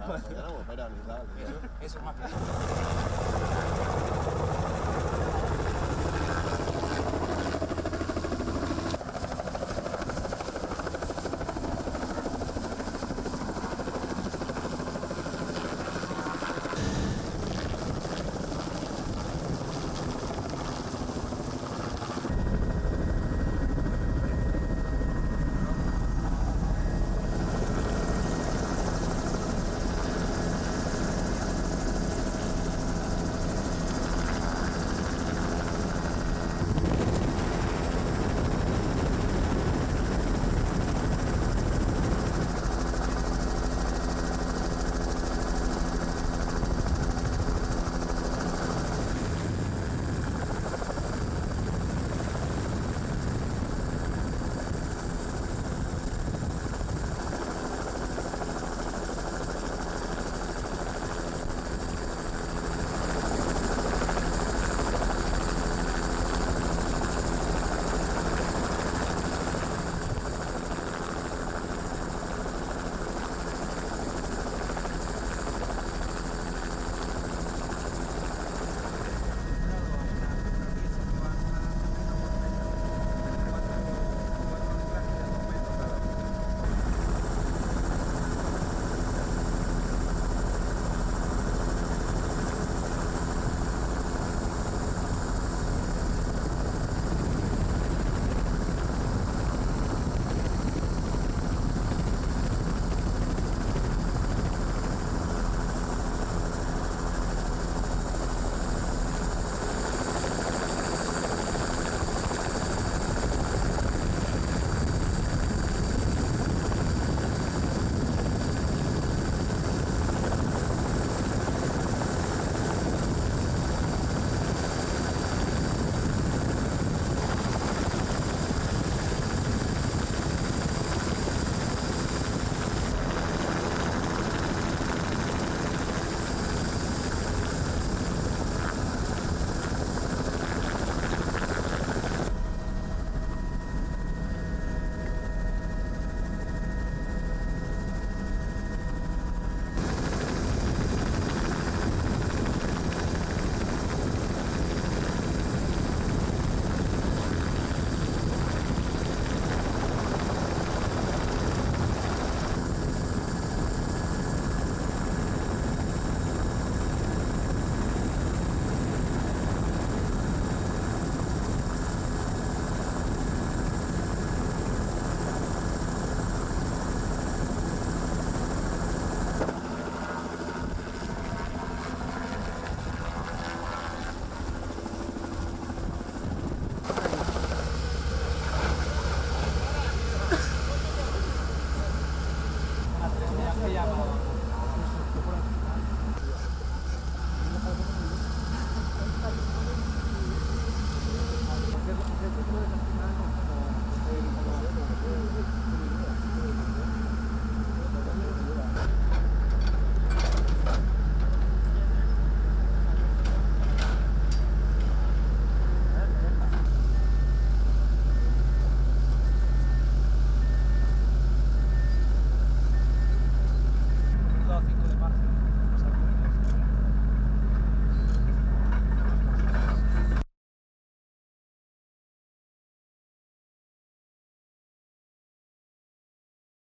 mañana me operan y tal. Eso más que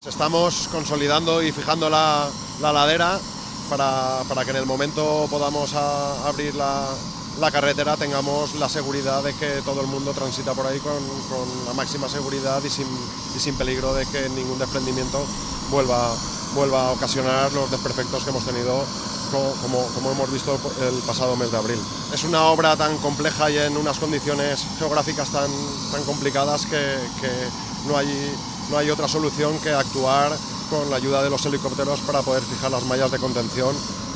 Estamos consolidando y fijando la ladera para que en el momento podamos abrir la carretera tengamos la seguridad de que todo el mundo transita por ahí con la máxima seguridad y sin peligro de que ningún desprendimiento vuelva a ocasionar los desperfectos que hemos tenido como hemos visto el pasado mes de abril. Es una obra tan compleja y en unas condiciones geográficas tan complicadas que no hay otra solución que actuar con la ayuda de los helicópteros para poder fijar las mallas de contención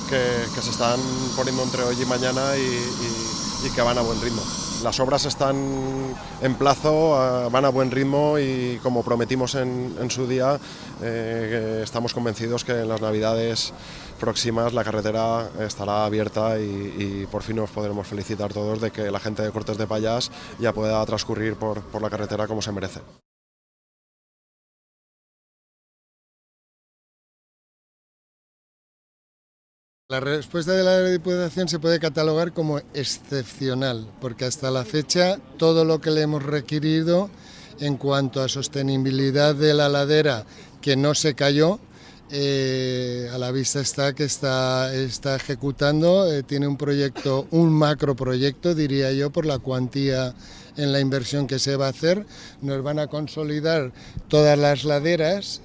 que se están poniendo entre hoy y mañana y que van a buen ritmo. Las obras están en plazo, van a buen ritmo y como prometimos en su día, estamos convencidos que en las Navidades próximas la carretera estará abierta y por fin nos podremos felicitar todos de que la gente de Cortes de Pallars ya pueda transcurrir por la carretera como se merece. La respuesta de la Diputación se puede catalogar como excepcional, porque hasta la fecha todo lo que le hemos requerido en cuanto a sostenibilidad de la ladera, que no se cayó, a la vista está que está ejecutando, tiene un proyecto, un macroproyecto, diría yo, por la cuantía en la inversión que se va a hacer. Nos van a consolidar todas las laderas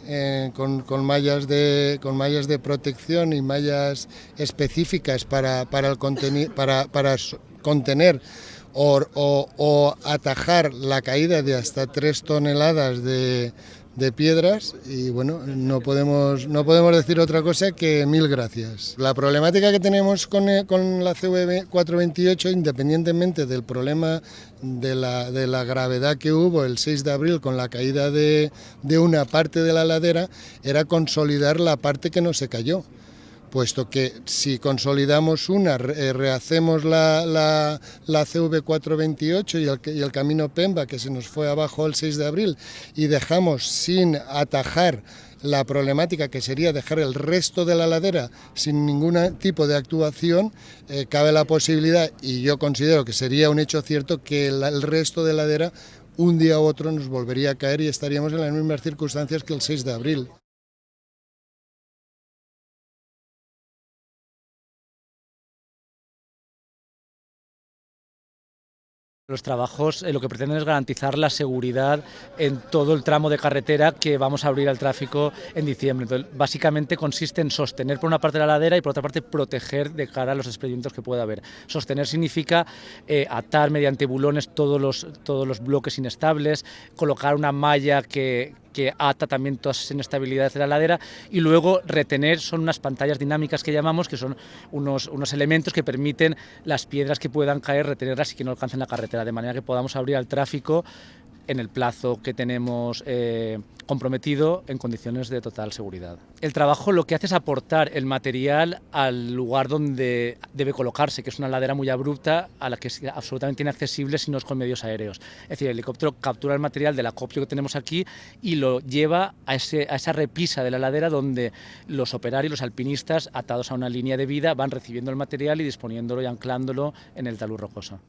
con mallas de protección y mallas específicas para contener o atajar la caída de hasta 3 toneladas de piedras, y bueno, no podemos decir otra cosa que mil gracias. La problemática que tenemos con la CV 428, independientemente del problema de la gravedad que hubo el 6 de abril con la caída de una parte de la ladera, era consolidar la parte que no se cayó, puesto que si consolidamos una, rehacemos la CV 428 y el camino Pemba, que se nos fue abajo el 6 de abril, y dejamos sin atajar la problemática que sería dejar el resto de la ladera sin ningún tipo de actuación, cabe la posibilidad, y yo considero que sería un hecho cierto, que el resto de la ladera un día u otro nos volvería a caer y estaríamos en las mismas circunstancias que el 6 de abril. Los trabajos lo que pretenden es garantizar la seguridad en todo el tramo de carretera que vamos a abrir al tráfico en diciembre. Entonces, básicamente consiste en sostener por una parte la ladera y por otra parte proteger de cara a los desprendimientos que pueda haber. Sostener significa atar mediante bulones todos los bloques inestables, colocar una malla que ata también todas esas inestabilidades de la ladera, y luego retener, son unas pantallas dinámicas que llamamos, que son unos elementos que permiten las piedras que puedan caer, retenerlas y que no alcancen la carretera, de manera que podamos abrir al tráfico en el plazo que tenemos comprometido, en condiciones de total seguridad. El trabajo lo que hace es aportar el material al lugar donde debe colocarse, que es una ladera muy abrupta a la que es absolutamente inaccesible si no es con medios aéreos. Es decir, el helicóptero captura el material del acopio que tenemos aquí y lo lleva a esa repisa de la ladera, donde los operarios, los alpinistas, atados a una línea de vida, van recibiendo el material y disponiéndolo y anclándolo en el talud rocoso.